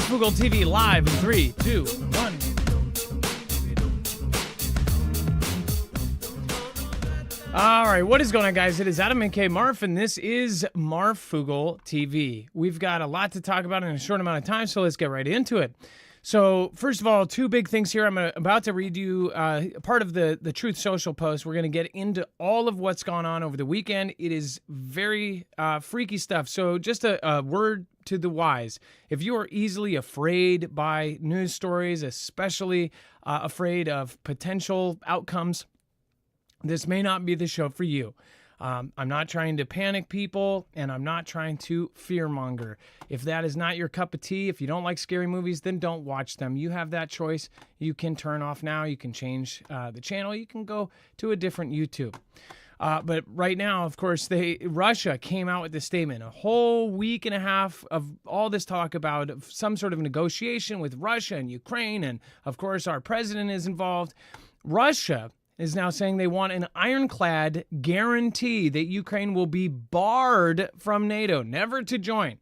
Marfoogle TV live in 3, 2, 1. All right, what is going on, guys? It is Adam and K Marf, and this is Marfoogle TV. We've got a lot to talk about in a short amount of time, so let's get right into it. So, first of all, two big things here. I'm about to read you part of the Truth Social post. We're going to get into all of what's gone on over the weekend. It is very freaky stuff. So, just a word to the wise. If you are easily afraid by news stories, especially afraid of potential outcomes, this may not be the show for you. I'm not trying to panic people, and I'm not trying to fearmonger. If that is not your cup of tea, if you don't like scary movies, then don't watch them. You have that choice. You can turn off now. You can change the channel. You can go to a different YouTube. But right now, of course, Russia came out with this statement. A whole week and a half of all this talk about some sort of negotiation with Russia and Ukraine, and of course, our president is involved. Russia is now saying they want an ironclad guarantee that Ukraine will be barred from NATO, never to join.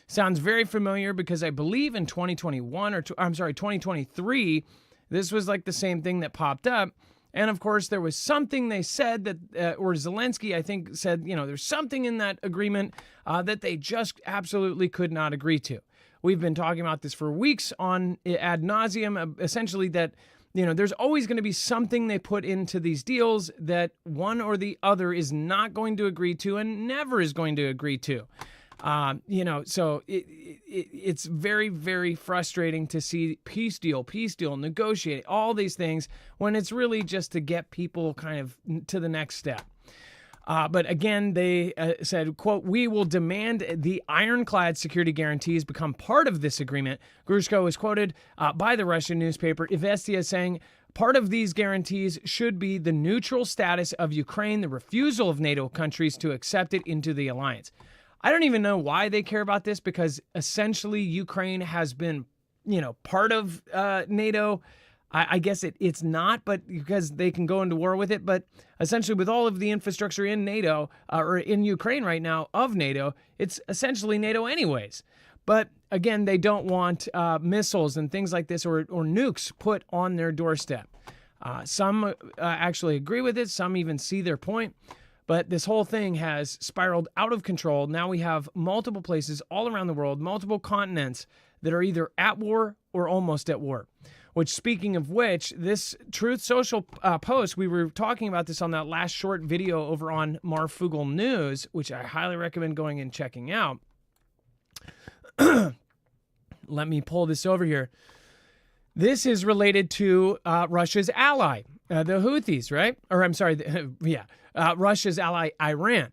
Sounds very familiar because I believe in 2023, this was like the same thing that popped up. And of course, there was something they said that, or Zelensky, I think, said, there's something in that agreement that they just absolutely could not agree to. We've been talking about this for weeks on ad nauseum, essentially that there's always going to be something they put into these deals that one or the other is not going to agree to and never is going to agree to. So it's very, very frustrating to see peace deal, negotiate, all these things when it's really just to get people kind of to the next step. But again, they said, quote, "We will demand the ironclad security guarantees become part of this agreement." Grushko was quoted by the Russian newspaper Izvestia saying, "Part of these guarantees should be the neutral status of Ukraine, the refusal of NATO countries to accept it into the alliance." I don't even know why they care about this, because essentially Ukraine has been, part of NATO. I guess it's not, but because they can go into war with it. But essentially, with all of the infrastructure in NATO or in Ukraine right now of NATO, it's essentially NATO anyways. But again, they don't want missiles and things like this or nukes put on their doorstep. Some actually agree with it. Some even see their point. But this whole thing has spiraled out of control. Now we have multiple places all around the world, multiple continents that are either at war or almost at war. Which, speaking of which, this Truth Social post, we were talking about this on that last short video over on Marfoogle News, which I highly recommend going and checking out. Let me pull this over here. This is related to Russia's ally, the Houthis, right? Or I'm sorry, Russia's ally, Iran.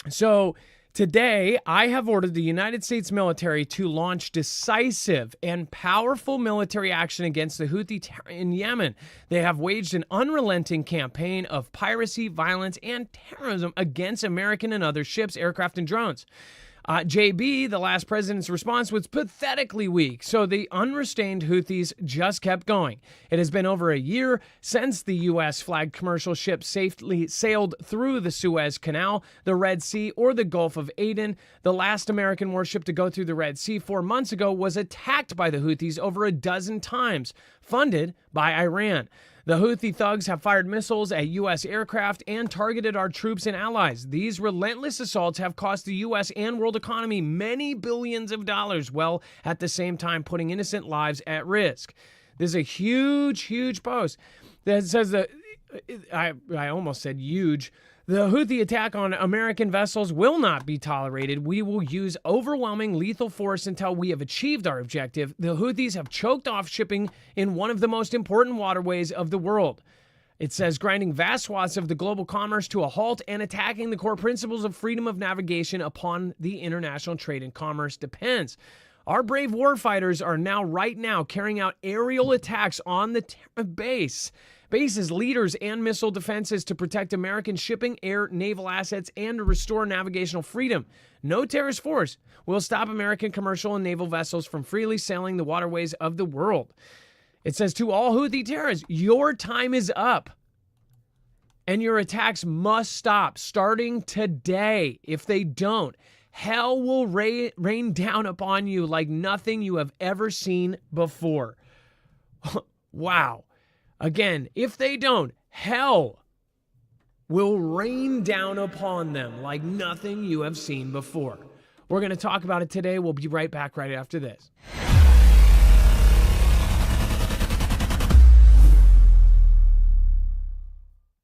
So today, I have ordered the United States military to launch decisive and powerful military action against the Houthi terror in Yemen. They have waged an unrelenting campaign of piracy, violence, and terrorism against American and other ships, aircraft, and drones. JB, the last president's response, was pathetically weak, so the unrestrained Houthis just kept going. It has been over a year since the U.S.-flagged commercial ship safely sailed through the Suez Canal, the Red Sea, or the Gulf of Aden. The last American warship to go through the Red Sea 4 months ago was attacked by the Houthis over a dozen times, funded by Iran. The Houthi thugs have fired missiles at U.S. aircraft and targeted our troops and allies. These relentless assaults have cost the U.S. and world economy many billions of dollars, while at the same time putting innocent lives at risk. This is a huge, huge post that says that, I almost said huge. The Houthi attack on American vessels will not be tolerated. We will use overwhelming lethal force until we have achieved our objective. The Houthis have choked off shipping in one of the most important waterways of the world. It says grinding vast swaths of the global commerce to a halt and attacking the core principles of freedom of navigation upon the international trade and commerce depends. Our brave warfighters are right now carrying out aerial attacks on the bases, leaders, and missile defenses to protect American shipping, air, naval assets, and to restore navigational freedom. No terrorist force will stop American commercial and naval vessels from freely sailing the waterways of the world. It says to all Houthi terrorists, your time is up. And your attacks must stop starting today. If they don't, hell will rain down upon you like nothing you have ever seen before. Wow. Again, if they don't, hell will rain down upon them like nothing you have seen before. We're going to talk about it today. We'll be right back right after this.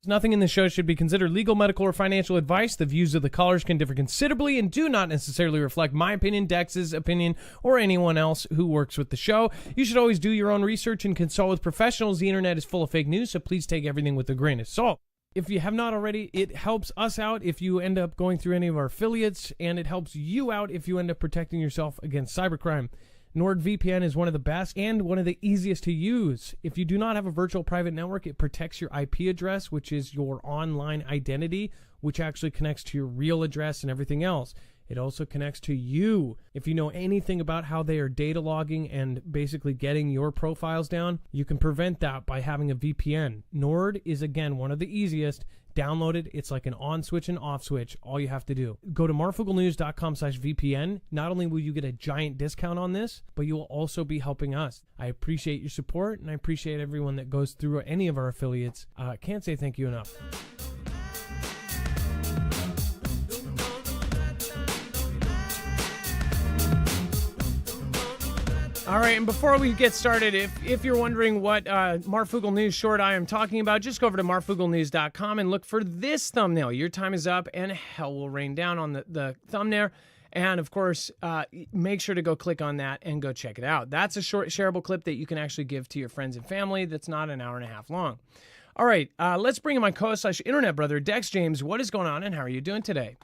Nothing in this show should be considered legal, medical, or financial advice. The views of the callers can differ considerably and do not necessarily reflect my opinion, Dex's opinion, or anyone else who works with the show. You should always do your own research and consult with professionals. The internet is full of fake news, so please take everything with a grain of salt. If you have not already, it helps us out if you end up going through any of our affiliates, and it helps you out if you end up protecting yourself against cybercrime. NordVPN is one of the best and one of the easiest to use. If you do not have a virtual private network, it protects your IP address, which is your online identity, which actually connects to your real address and everything else. It also connects to you. If you know anything about how they are data logging and basically getting your profiles down, you can prevent that by having a VPN. Nord is, again, one of the easiest. Download it. It's like an on switch and off switch. All you have to do. Go to marfooglenews.com/VPN. Not only will you get a giant discount on this, but you will also be helping us. I appreciate your support, and I appreciate everyone that goes through any of our affiliates. Can't say thank you enough. All right, and before we get started, if you're wondering what Marfoogle News short I am talking about, just go over to marfooglenews.com and look for this thumbnail. Your time is up, and hell will rain down on the thumbnail. And, of course, make sure to go click on that and go check it out. That's a short shareable clip that you can actually give to your friends and family that's not an hour and a half long. All right, let's bring in my co-host/internet brother, Dex James. What is going on, and how are you doing today?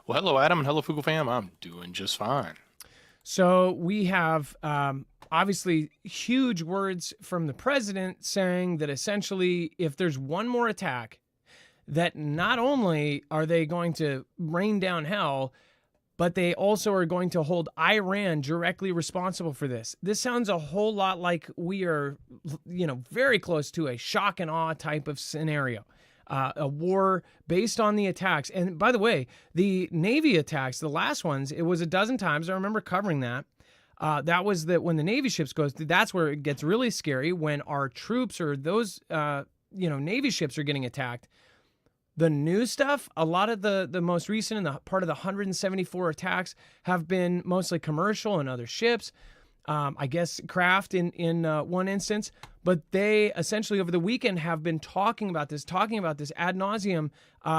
Well, hello, Adam, and hello, Foogle fam. I'm doing just fine. So we have obviously huge words from the president saying that essentially if there's one more attack, that not only are they going to rain down hell, but they also are going to hold Iran directly responsible for this. This sounds a whole lot like we are, very close to a shock and awe type of scenario. A war based on the attacks. And by the way, the Navy attacks, the last ones, it was a dozen times. I remember covering that. That was when the Navy ships goes, that's where it gets really scary, when our troops or those, Navy ships are getting attacked. The new stuff, a lot of the most recent and the part of the 174 attacks have been mostly commercial and other ships. I guess craft in one instance, but they essentially over the weekend have been talking about this ad nauseum.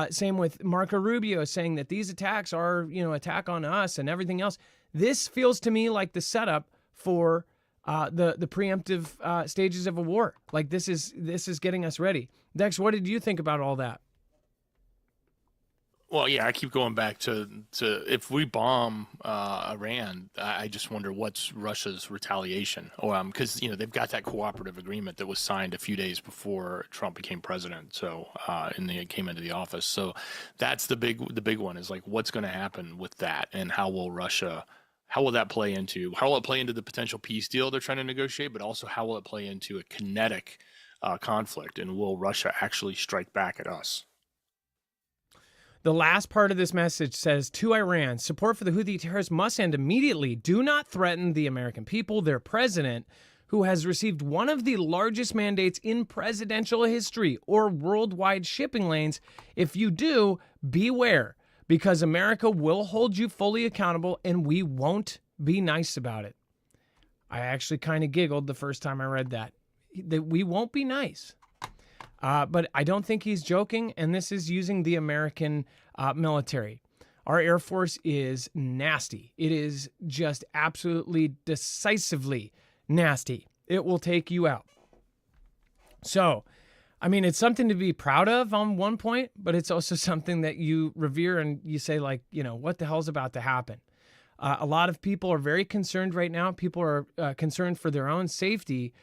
Same with Marco Rubio saying that these attacks are, attack on us and everything else. This feels to me like the setup for the preemptive stages of a war. Like this is getting us ready. Dex, what did you think about all that? Well, yeah, I keep going back to if we bomb Iran, I just wonder what's Russia's retaliation. Because they've got that cooperative agreement that was signed a few days before Trump became president. So and they came into the office. So that's the big one is like what's going to happen with that, and how will that play into the potential peace deal they're trying to negotiate, but also how will it play into a kinetic conflict, and will Russia actually strike back at us? The last part of this message says, to Iran, support for the Houthi terrorists must end immediately. Do not threaten the American people, their president, who has received one of the largest mandates in presidential history or worldwide shipping lanes. If you do, beware, because America will hold you fully accountable and we won't be nice about it. I actually kind of giggled the first time I read that we won't be nice. But I don't think he's joking, and this is using the American military. Our Air Force is nasty. It is just absolutely decisively nasty. It will take you out. So, I mean, it's something to be proud of on one point, but it's also something that you revere and you say, like, what the hell's about to happen? A lot of people are very concerned right now. People are concerned for their own safety.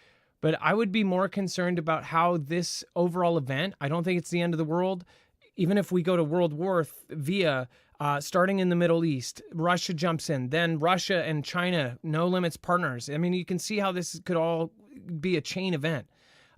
But I would be more concerned about how this overall event, I don't think it's the end of the world. Even if we go to World War via starting in the Middle East, Russia jumps in, then Russia and China, no limits partners. I mean, you can see how this could all be a chain event.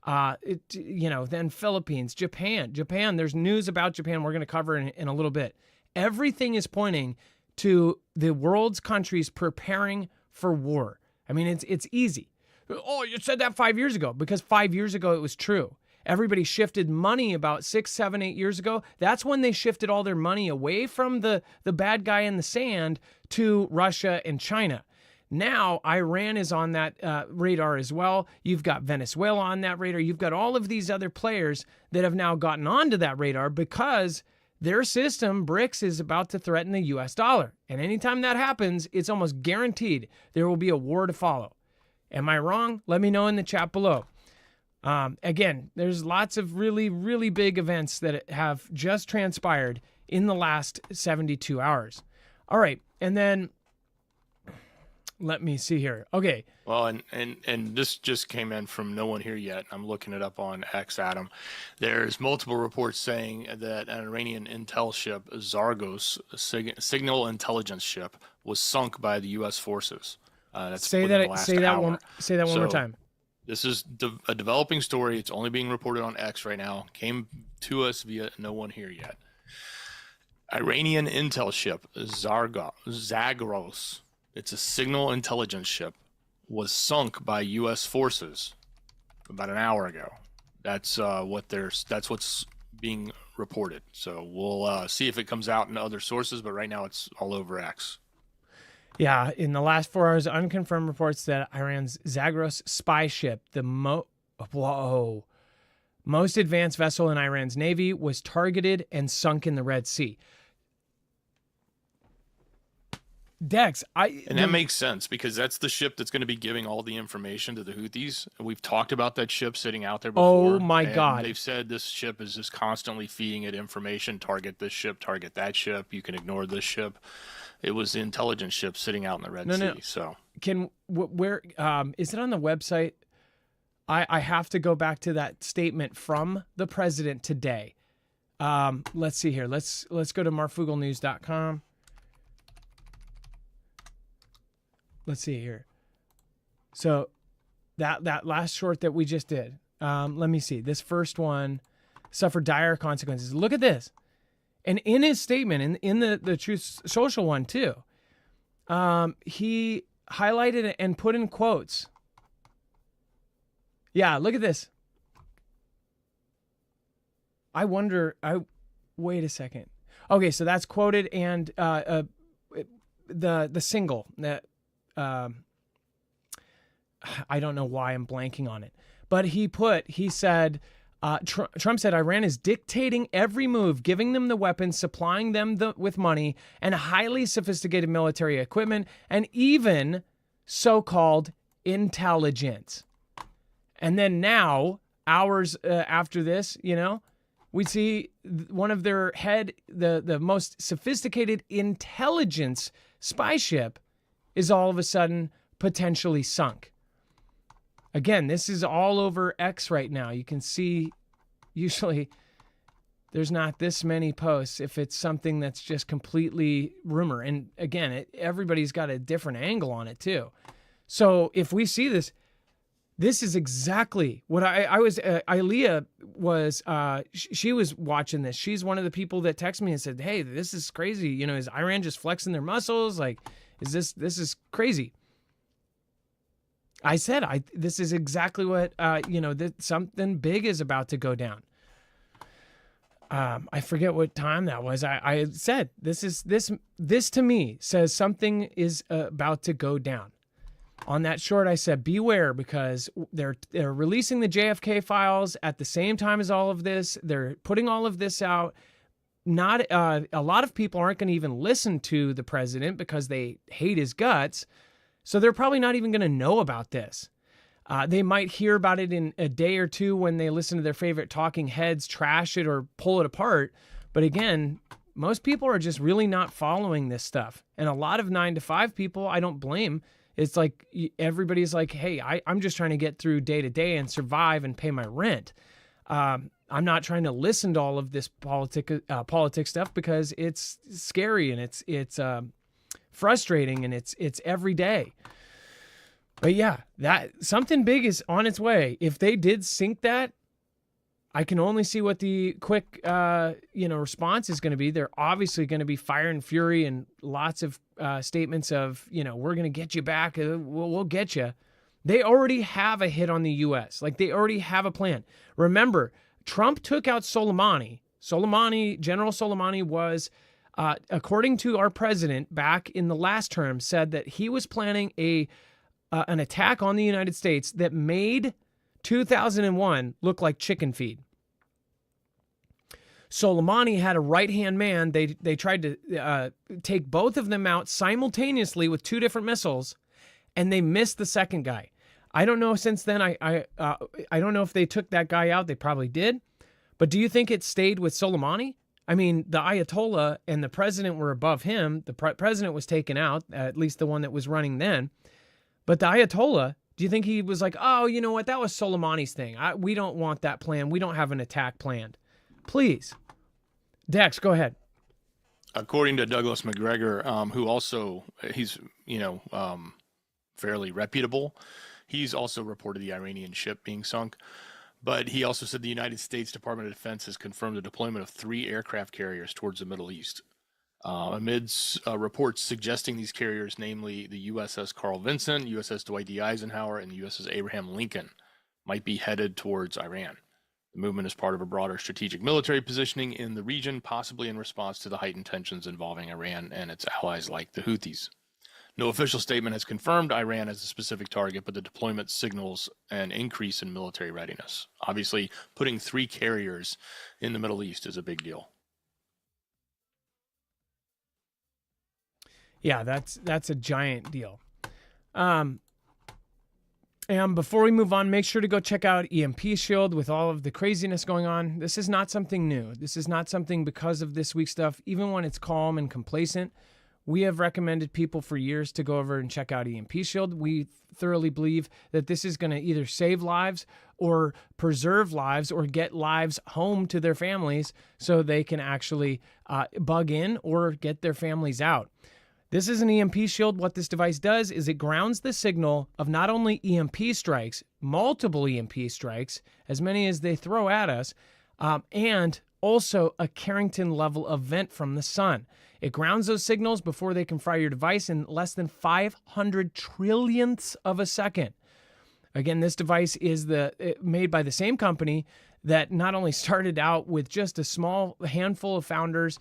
Then Philippines, Japan, there's news about Japan we're going to cover in a little bit. Everything is pointing to the world's countries preparing for war. I mean, it's easy. Oh, you said that 5 years ago, because 5 years ago it was true. Everybody shifted money about 6, 7, 8 years ago. That's when they shifted all their money away from the bad guy in the sand to Russia and China. Now, Iran is on that radar as well. You've got Venezuela on that radar. You've got all of these other players that have now gotten onto that radar because their system, BRICS, is about to threaten the US dollar. And anytime that happens, it's almost guaranteed there will be a war to follow. Am I wrong? Let me know in the chat below. Again, there's lots of really, really big events that have just transpired in the last 72 hours. All right. And then let me see here. Okay. Well, and this just came in from no one here yet. I'm looking it up on X, Adam. There's multiple reports saying that an Iranian intel ship, Zargos, a signal intelligence ship, was sunk by the U.S. forces. Say that one more time. This is a developing story. It's only being reported on X right now. Came to us via no one here yet. Iranian intel ship, Zagros. It's a signal intelligence ship, was sunk by U.S. forces about an hour ago. That's what's being reported. So we'll see if it comes out in other sources, but right now it's all over X. Yeah, in the last 4 hours, unconfirmed reports that Iran's Zagros spy ship, the most advanced vessel in Iran's navy, was targeted and sunk in the Red Sea. Dex, that makes sense because that's the ship that's going to be giving all the information to the Houthis. We've talked about that ship sitting out there before. Oh my God. They've said this ship is just constantly feeding it information. Target this ship, target that ship. You can ignore this ship. It was the intelligence ship sitting out in the Red Sea. No. So where is it on the website? I have to go back to that statement from the president today. Let's see here. Let's go to marfooglenews.com. Let's see here. So that last short that we just did, let me see. This first one suffered dire consequences. Look at this. And in his statement, in the Truth Social one too, he highlighted and put in quotes. Yeah, look at this. Wait a second. Okay, so that's quoted, and the single that I don't know why I'm blanking on it, but he said, Trump said Iran is dictating every move, giving them the weapons, supplying them with money and highly sophisticated military equipment, and even so-called intelligence. And then now, hours after this, we see one of their the most sophisticated intelligence spy ship is all of a sudden potentially sunk. Again, this is all over X right now. You can see usually there's not this many posts if it's something that's just completely rumor. And again, everybody's got a different angle on it too. So if we see this is exactly what Ilea was, she was watching this. She's one of the people that texted me and said, hey, this is crazy. Is Iran just flexing their muscles? Like, this is crazy. I said, this is exactly what, that something big is about to go down. I forget what time that was. I said, this to me says something is about to go down. On that short, I said, beware, because they're releasing the JFK files at the same time as all of this. They're putting all of this out. Not a lot of people aren't going to even listen to the president because they hate his guts. So they're probably not even going to know about this. They might hear about it in a day or two when they listen to their favorite talking heads trash it or pull it apart. But again, most people are just really not following this stuff. And a lot of 9-to-5 people, I don't blame. It's like everybody's like, hey, I'm just trying to get through day to day and survive and pay my rent. I'm not trying to listen to all of this politics stuff because it's scary and it's frustrating and it's every day. But yeah, that something big is on its way. If they did sink that, I can only see what the quick, response is going to be. They're obviously going to be fire and fury and lots of statements of, we're going to get you back. We'll get you. They already have a hit on the U.S. Like, they already have a plan. Remember, Trump took out Soleimani. General Soleimani was, according to our president back in the last term, said that he was planning an attack on the United States that made 2001 look like chicken feed. Soleimani had a right-hand man. They tried to take both of them out simultaneously with two different missiles, and they missed the second guy. I don't know since then. I don't know if they took that guy out. They probably did. But do you think it stayed with Soleimani? I mean, the Ayatollah and the president were above him. The president was taken out, at least the one that was running then. But the Ayatollah, do you think he was like, oh, you know what? That was Soleimani's thing. We don't want that plan. We don't have an attack planned. Please. Dex, go ahead. According to Douglas McGregor, who also, he's, fairly reputable. He's also reported the Iranian ship being sunk. But he also said the United States Department of Defense has confirmed the deployment of 3 aircraft carriers towards the Middle East. Amidst reports suggesting these carriers, namely the USS Carl Vinson, USS Dwight D. Eisenhower, and the USS Abraham Lincoln, might be headed towards Iran. The movement is part of a broader strategic military positioning in the region, possibly in response to the heightened tensions involving Iran and its allies like the Houthis. No official statement has confirmed Iran as a specific target, but the deployment signals an increase in military readiness. Obviously, putting 3 carriers in the Middle East is a big deal. Yeah, that's a giant deal. And before we move on, make sure to go check out EMP Shield with all of the craziness going on. This is not something new. This is not something because of this week's stuff. Even when it's calm and complacent, we have recommended people for years to go over and check out EMP Shield. We thoroughly believe that this is going to either save lives or preserve lives or get lives home to their families so they can actually bug in or get their families out. This is an EMP shield. What this device does is it grounds the signal of not only EMP strikes, multiple EMP strikes, as many as they throw at us, and also a Carrington level event from the sun. It grounds those signals before they can fry your device in less than 500 trillionths of a second. Again, this device is made by the same company that not only started out with just a small handful of founders.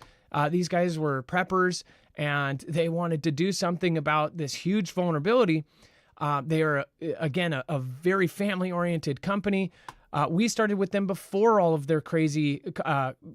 These guys were preppers, and they wanted to do something about this huge vulnerability. They are, again, a very family-oriented company. We started with them before all of their crazy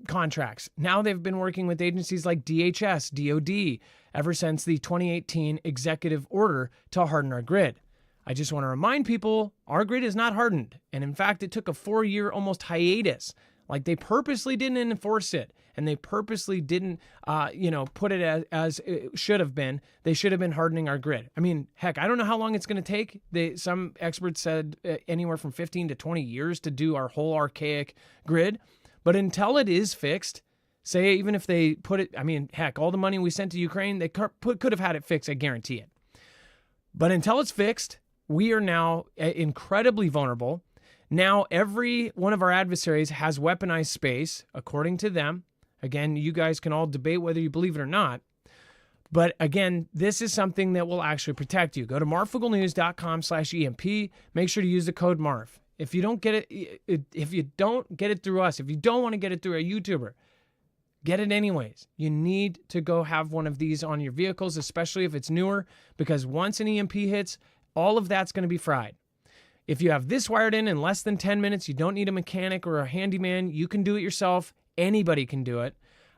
contracts. Now they've been working with agencies like DHS, DOD, ever since the 2018 executive order to harden our grid. I just want to remind people, our grid is not hardened. And in fact, it took a 4-year almost hiatus. Like, they purposely didn't enforce it. And they purposely didn't, put it as it should have been. They should have been hardening our grid. I mean, heck, I don't know how long it's going to take. Some experts said anywhere from 15 to 20 years to do our whole archaic grid. But until it is fixed, say even if they put it, I mean, heck, all the money we sent to Ukraine, they could have had it fixed, I guarantee it. But until it's fixed, we are now incredibly vulnerable. Now, every one of our adversaries has weaponized space, according to them. Again, you guys can all debate whether you believe it or not. But again, this is something that will actually protect you. Go to marfooglenews.com/EMP. Make sure to use the code MARF. If you don't get it through us, if you don't want to get it through a YouTuber, get it anyways. You need to go have one of these on your vehicles, especially if it's newer, because once an EMP hits, all of that's going to be fried. If you have this wired in less than 10 minutes, you don't need a mechanic or a handyman. You can do it yourself. Anybody can do it.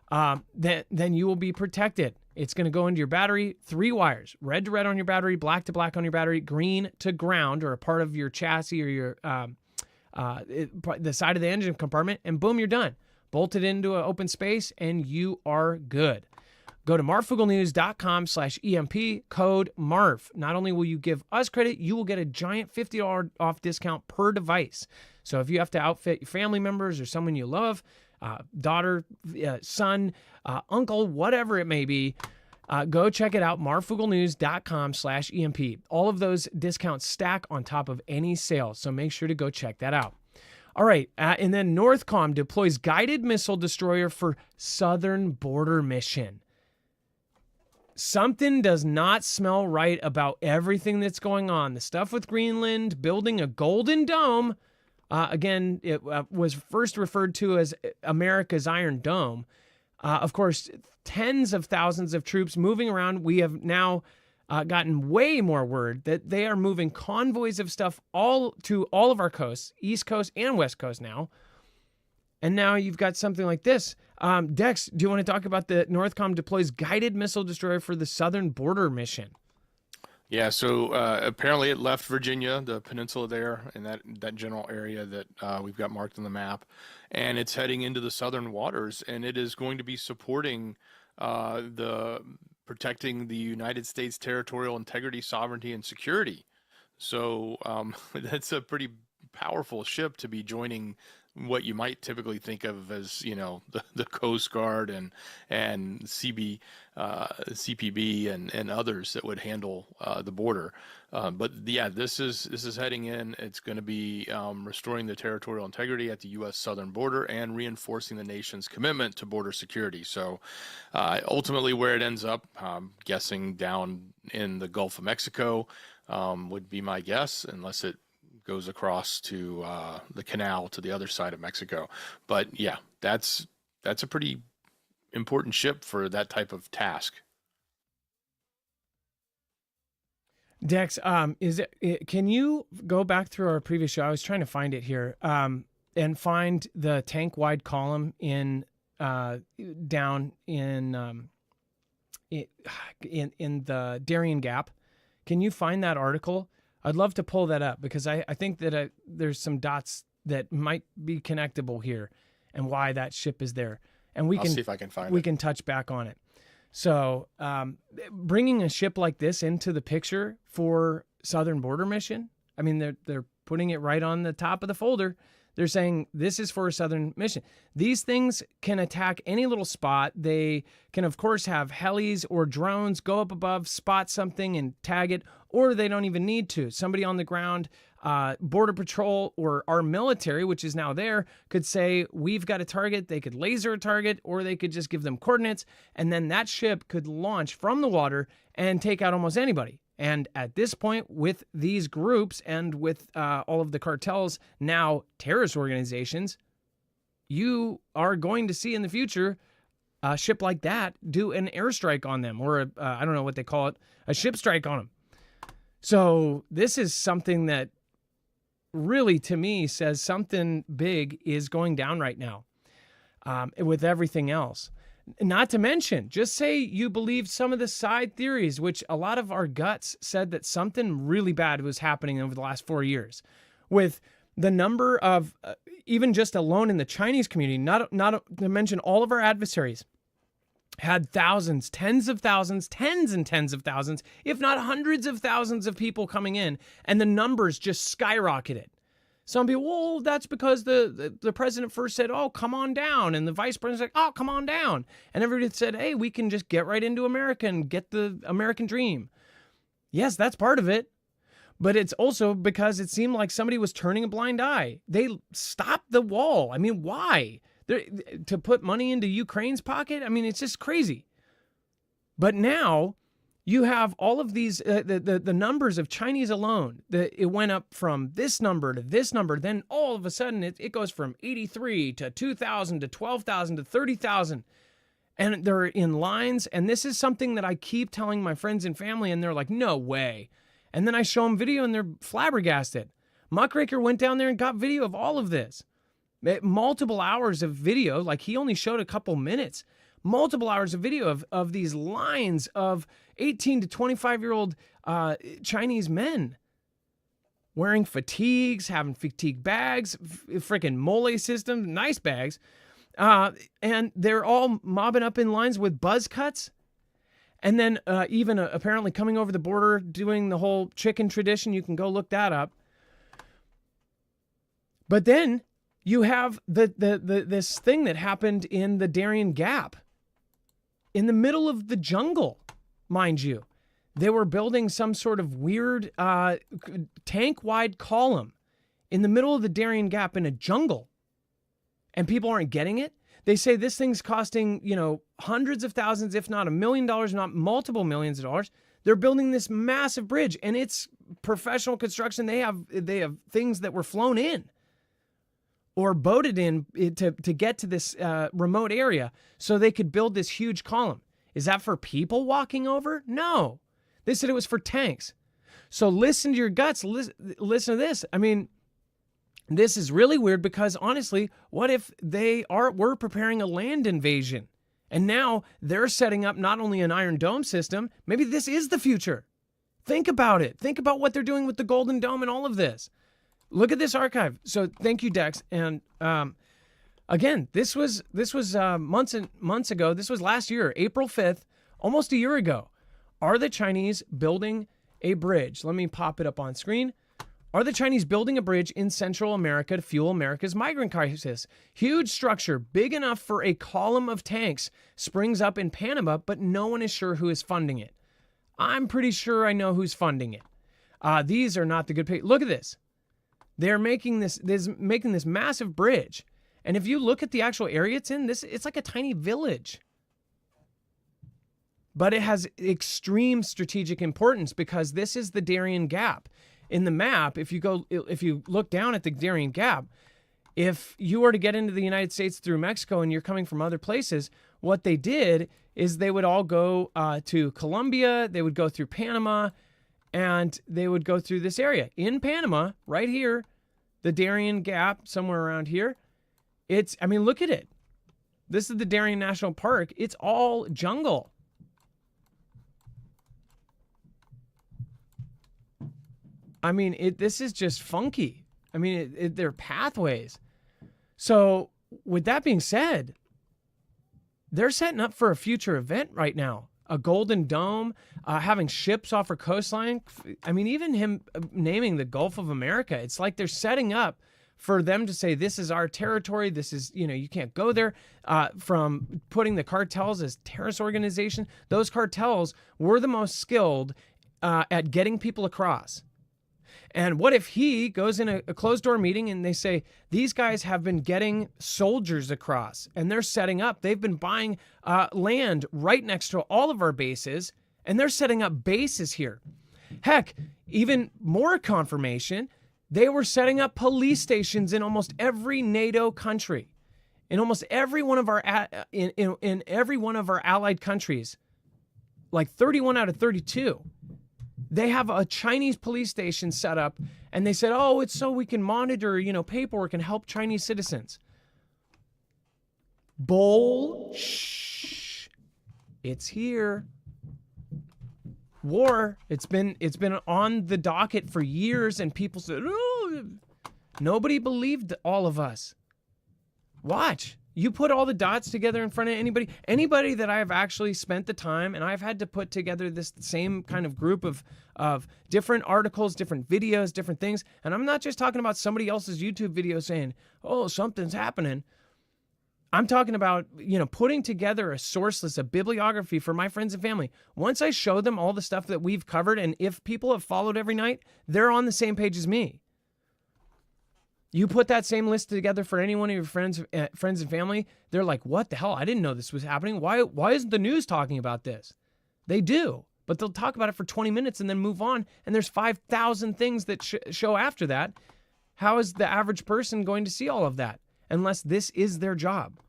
Then you will be protected. It's going to go into your battery, 3 wires, red to red on your battery, black to black on your battery, green to ground or a part of your chassis or your the side of the engine compartment, and boom, you're done. Bolt it into an open space, and you are good. Go to marfooglenews.com/EMP, code MARF. Not only will you give us credit, you will get a giant $50 off discount per device. So if you have to outfit your family members or someone you love, daughter, son, uncle, whatever it may be, go check it out, marfooglenews.com/EMP. All of those discounts stack on top of any sale, so make sure to go check that out. All right, and then Northcom deploys guided missile destroyer for southern border mission. Something does not smell right about everything that's going on. The stuff with Greenland building a golden dome. Again, it was first referred to as America's Iron Dome. Of course, tens of thousands of troops moving around. We have now gotten way more word that they are moving convoys of stuff to all of our coasts, East Coast and West Coast now. And now you've got something like this. Dex, do you want to talk about the Northcom deploys guided missile destroyer for the southern border mission? Yeah, so apparently it left Virginia, the peninsula there, and that general area that we've got marked on the map, and it's heading into the southern waters, and it is going to be supporting protecting the United States territorial integrity, sovereignty, and security. So that's a pretty powerful ship to be joining what you might typically think of as, the Coast Guard and CPB and others that would handle the border. But yeah, this is heading in. It's going to be restoring the territorial integrity at the U.S. southern border and reinforcing the nation's commitment to border security. So ultimately where it ends up, I'm guessing down in the Gulf of Mexico would be my guess, unless it goes across to the canal to the other side of Mexico. But yeah, that's a pretty important ship for that type of task. Dex, can you go back through our previous show? I was trying to find it here, and find the tank wide column down in the Darien Gap. Can you find that article? I'd love to pull that up because I think that there's some dots that might be connectable here and why that ship is there. And I'll see if I can find it. We can touch back on it. So bringing a ship like this into the picture for Southern Border Mission, I mean, they're putting it right on the top of the folder. They're saying this is for a Southern mission. These things can attack any little spot. They can, of course, have helis or drones go up above, spot something and tag it, or they don't even need to. Somebody on the ground, Border Patrol or our military, which is now there, could say, we've got a target. They could laser a target, or they could just give them coordinates, and then that ship could launch from the water and take out almost anybody. And at this point, with these groups and with all of the cartels, now terrorist organizations, you are going to see in the future a ship like that do an airstrike on them, or I don't know what they call it, a ship strike on them. So this is something that really, to me, says something big is going down right now with everything else. Not to mention, just say you believe some of the side theories, which a lot of our guts said that something really bad was happening over the last 4 years. With the number of, even just alone in the Chinese community, not to mention all of our adversaries, had thousands, tens and tens of thousands, if not hundreds of thousands of people coming in, and the numbers just skyrocketed. Some people, well, that's because the president first said, oh, come on down. And the vice president said, oh, come on down. And everybody said, hey, we can just get right into America and get the American dream. Yes, that's part of it. But it's also because it seemed like somebody was turning a blind eye. They stopped the wall. I mean, why? To put money into Ukraine's pocket? I mean, it's just crazy. But now you have all of these, the numbers of Chinese alone. It went up from this number to this number. Then all of a sudden, it goes from 83 to 2,000 to 12,000 to 30,000. And they're in lines. And this is something that I keep telling my friends and family, and they're like, no way. And then I show them video, and they're flabbergasted. Muckraker went down there and got video of all of this. Multiple hours of video, like he only showed a couple minutes. Multiple hours of video of these lines of 18 to 25-year-old Chinese men wearing fatigues, having fatigue bags, freaking mole system, nice bags. And they're all mobbing up in lines with buzz cuts. And then even apparently coming over the border, doing the whole chicken tradition. You can go look that up. But then you have this thing that happened in the Darien Gap. In the middle of the jungle, mind you. They were building some sort of weird tank-wide column in the middle of the Darien Gap in a jungle. And people aren't getting it. They say this thing's costing, hundreds of thousands, if not $1 million, not multiple millions of dollars. They're building this massive bridge, and it's professional construction. They have things that were flown in or boated in to get to this remote area so they could build this huge column. Is that for people walking over? No. They said it was for tanks. So listen to your guts. Listen to this. I mean, this is really weird because honestly, what if we're preparing a land invasion? And now they're setting up not only an Iron Dome system, maybe this is the future. Think about it. Think about what they're doing with the Golden Dome and all of this. Look at this archive. So thank you, Dex. And again, this was months and months ago. This was last year, April 5th, almost a year ago. Are the Chinese building a bridge? Let me pop it up on screen. Are the Chinese building a bridge in Central America to fuel America's migrant crisis? Huge structure, big enough for a column of tanks, springs up in Panama, but no one is sure who is funding it. I'm pretty sure I know who's funding it. These are not the good pay. Look at this. They're making this massive bridge. And if you look at the actual area it's in, it's like a tiny village. But it has extreme strategic importance because this is the Darien Gap. In the map, if you look down at the Darien Gap, if you were to get into the United States through Mexico and you're coming from other places, what they did is they would all go to Colombia, they would go through Panama, and they would go through this area. In Panama, right here, the Darien Gap, somewhere around here, look at it. This is the Darien National Park. It's all jungle. I mean, this is just funky. I mean, they're pathways. So with that being said, they're setting up for a future event right now. A Golden Dome, having ships off our coastline. I mean, even him naming the Gulf of America, it's like they're setting up for them to say, this is our territory. This is, you can't go there. From putting the cartels as terrorist organizations, those cartels were the most skilled at getting people across. And what if he goes in a closed-door meeting and they say, these guys have been getting soldiers across and they're setting up. They've been buying land right next to all of our bases and they're setting up bases here. Heck, even more confirmation, they were setting up police stations in almost every NATO country. In almost every one of our in every one of our allied countries, like 31 out of 32. They have a Chinese police station set up, and they said, oh, it's so we can monitor, paperwork and help Chinese citizens. Shh. It's here. War. It's been on the docket for years, and people said, oh, nobody believed all of us. Watch. You put all the dots together in front of anybody that I have actually spent the time, and I've had to put together this same kind of group of different articles, different videos, different things. And I'm not just talking about somebody else's YouTube video saying, oh, something's happening. I'm talking about, putting together a source list, a bibliography for my friends and family. Once I show them all the stuff that we've covered, and if people have followed every night, they're on the same page as me. You put that same list together for any one of your friends and family, they're like, what the hell? I didn't know this was happening. Why isn't the news talking about this? They do, but they'll talk about it for 20 minutes and then move on, and there's 5,000 things that show after that. How is the average person going to see all of that unless this is their job?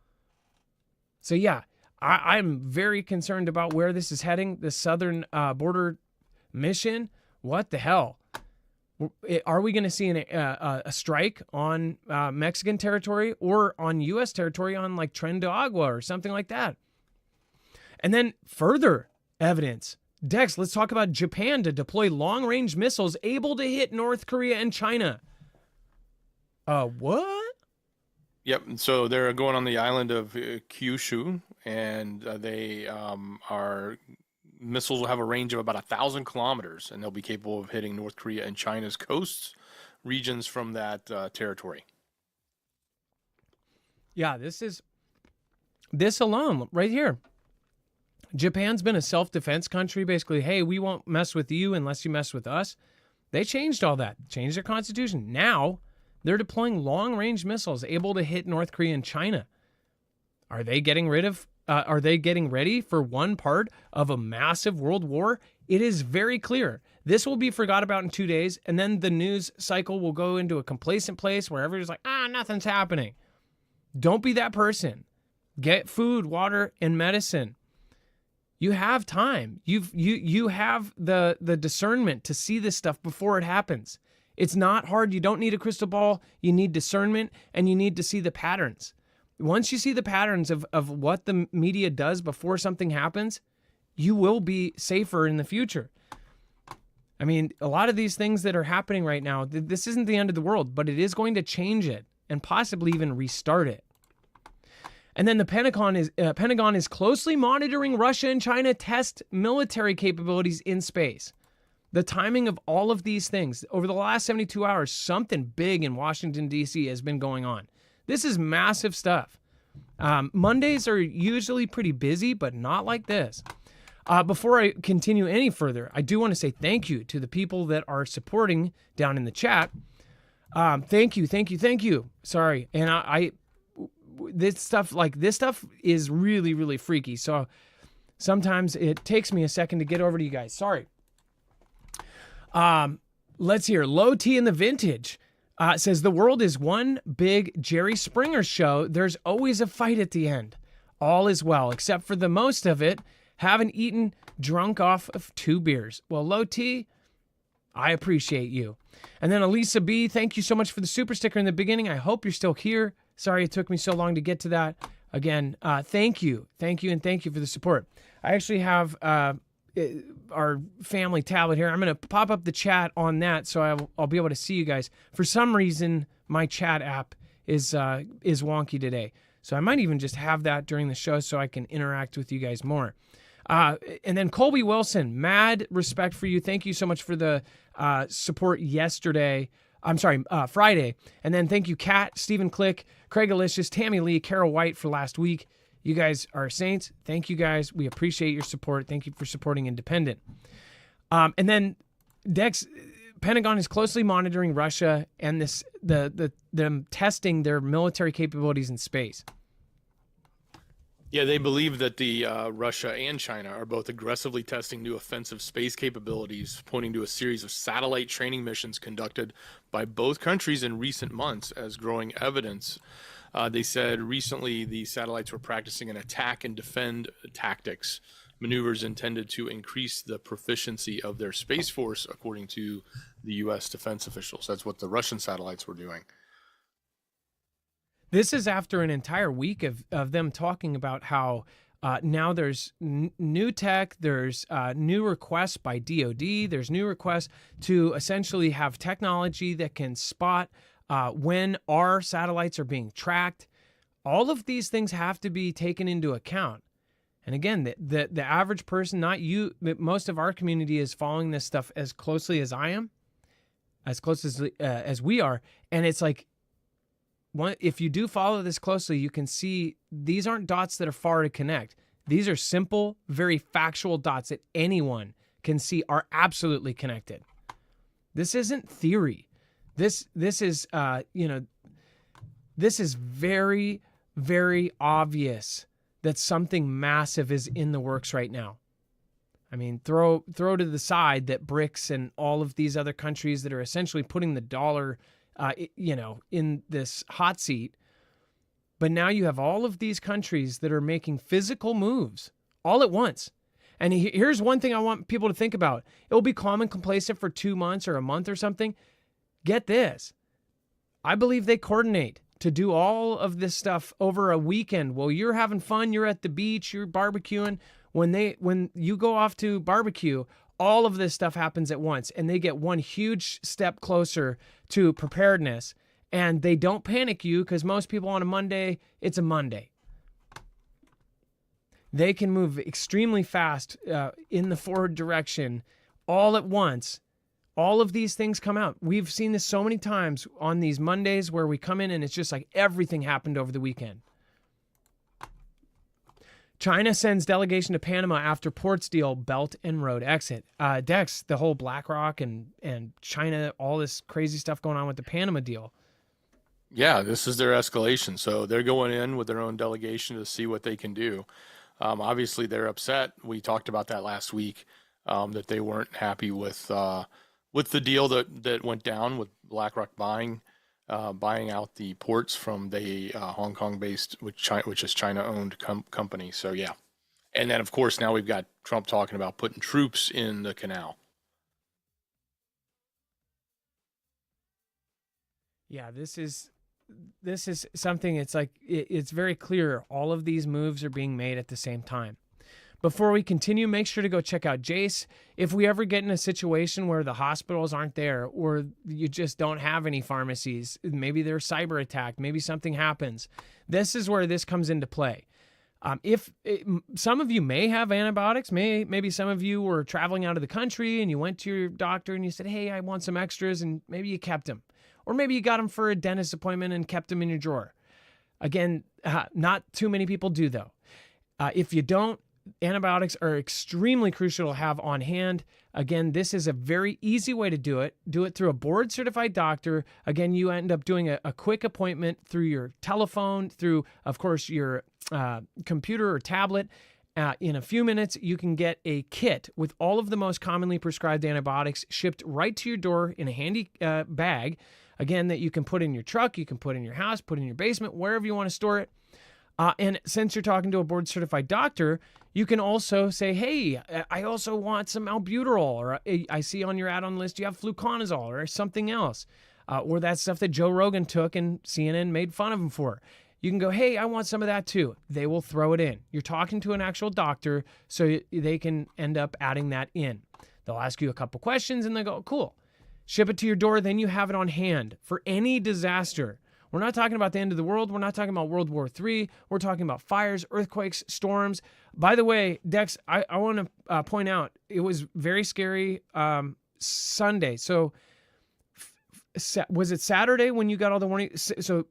So yeah, I'm very concerned about where this is heading, the southern border mission. What the hell? Are we going to see a strike on Mexican territory or on U.S. territory on like Tren de Agua or something like that? And then further evidence. Dex, let's talk about Japan to deploy long-range missiles able to hit North Korea and China. What? Yep. So they're going on the island of Kyushu, and missiles will have a range of about 1,000 kilometers, and they'll be capable of hitting North Korea and China's coasts, regions from that territory. Yeah, this alone right here. Japan's been a self-defense country, basically. Hey, we won't mess with you unless you mess with us. They changed all that, changed their constitution. Now They're deploying long-range missiles able to hit North Korea and China. Are they getting ready for one part of a massive world war? It is very clear. This will be forgot about in 2 days, and then the news cycle will go into a complacent place where everybody's like, nothing's happening. Don't be that person. Get food, water, and medicine. You have time. You have the discernment to see this stuff before it happens. It's not hard. You don't need a crystal ball. You need discernment, and you need to see the patterns. Once you see the patterns of what the media does before something happens, you will be safer in the future. I mean, a lot of these things that are happening right now, this isn't the end of the world, but it is going to change it and possibly even restart it. And then the Pentagon is closely monitoring Russia and China test military capabilities in space. The timing of all of these things, over the last 72 hours, something big in Washington, D.C. has been going on. This is massive stuff. Mondays are usually pretty busy, but not like this. Before I continue any further, I do want to say thank you to the people that are supporting down in the chat. Thank you. Sorry. And this stuff is really, really freaky. So sometimes it takes me a second to get over to you guys. Sorry. Let's hear. Low T in the Vintage says the world is one big Jerry Springer show. There's always a fight at the end. All is well, except for the most of it. Haven't eaten, drunk off of 2 beers. Well, Low T, I appreciate you. And then Elisa B, thank you so much for the super sticker in the beginning. I hope you're still here. Sorry it took me so long to get to that. Again, thank you. Thank you, and thank you for the support. I actually have our family tablet here. I'm going to pop up the chat on that so I'll be able to see you guys. For some reason, my chat app is wonky today. So I might even just have that during the show so I can interact with you guys more. And then Colby Wilson, mad respect for you. Thank you so much for the support yesterday. Friday. And then thank you, Kat, Stephen Click, Craig Alicious, Tammy Lee, Carol White for last week. You guys are saints. Thank you guys. We appreciate your support. Thank you for supporting Independent. And then Dex, Pentagon is closely monitoring Russia and them testing their military capabilities in space. Yeah, they believe that the Russia and China are both aggressively testing new offensive space capabilities, pointing to a series of satellite training missions conducted by both countries in recent months as growing evidence. They said recently the satellites were practicing an attack and defend tactics, maneuvers intended to increase the proficiency of their space force, according to the U.S. defense officials. That's what the Russian satellites were doing. This is after an entire week of them talking about how now there's new tech, there's new requests by DoD, there's new requests to essentially have technology that can spot when our satellites are being tracked. All of these things have to be taken into account. And again, the average person, not you, most of our community is following this stuff as closely as I am, as close as we are. And it's like, if you do follow this closely, you can see these aren't dots that are far to connect. These are simple, very factual dots that anyone can see are absolutely connected. This isn't theory. This is this is very, very obvious that something massive is in the works right now. I mean, throw to the side that BRICS and all of these other countries that are essentially putting the dollar in this hot seat. But now you have all of these countries that are making physical moves all at once. And here's one thing I want people to think about. It will be calm and complacent for 2 months or a month or something. Get this. I believe they coordinate to do all of this stuff over a weekend. Well, you're having fun. You're at the beach. You're barbecuing. When you go off to barbecue, all of this stuff happens at once, and they get one huge step closer to preparedness, and they don't panic you because most people on a Monday, it's a Monday. They can move extremely fast in the forward direction all at once. All of these things come out. We've seen this so many times on these Mondays where we come in and it's just like everything happened over the weekend. China sends delegation to Panama after ports deal Belt and Road exit. Dex, the whole BlackRock and China, all this crazy stuff going on with the Panama deal. Yeah, this is their escalation. So they're going in with their own delegation to see what they can do. Obviously, they're upset. We talked about that last week, that they weren't happy with the deal that went down with BlackRock buying out the ports from the Hong Kong-based, which is China-owned company. So yeah, and then of course now we've got Trump talking about putting troops in the canal. Yeah, this is something. It's like it's very clear. All of these moves are being made at the same time. Before we continue, make sure to go check out Jace. If we ever get in a situation where the hospitals aren't there, or you just don't have any pharmacies, maybe they're cyber attacked, maybe something happens, this is where this comes into play. Some of you may have antibiotics, maybe some of you were traveling out of the country and you went to your doctor and you said, hey, I want some extras, and maybe you kept them. Or maybe you got them for a dentist appointment and kept them in your drawer. Again, not too many people do, though. If you don't, antibiotics are extremely crucial to have on hand. Again, this is a very easy way to do it. Do it through a board-certified doctor. Again, you end up doing a quick appointment through your telephone, through, of course, your computer or tablet. In a few minutes, you can get a kit with all of the most commonly prescribed antibiotics shipped right to your door in a handy bag. Again, that you can put in your truck, you can put in your house, put in your basement, wherever you want to store it. And since you're talking to a board-certified doctor, you can also say, hey, I also want some albuterol, or I see on your add-on list you have fluconazole or something else, or that stuff that Joe Rogan took and CNN made fun of him for. You can go, hey, I want some of that too. They will throw it in. You're talking to an actual doctor, so they can end up adding that in. They'll ask you a couple questions and they go, cool. Ship it to your door, then you have it on hand for any disaster. We're not talking about the end of the world. We're not talking about World War III. We're talking about fires, earthquakes, storms. By the way, Dex, I want to point out, it was very scary Sunday. So was it Saturday when you got all the warning? So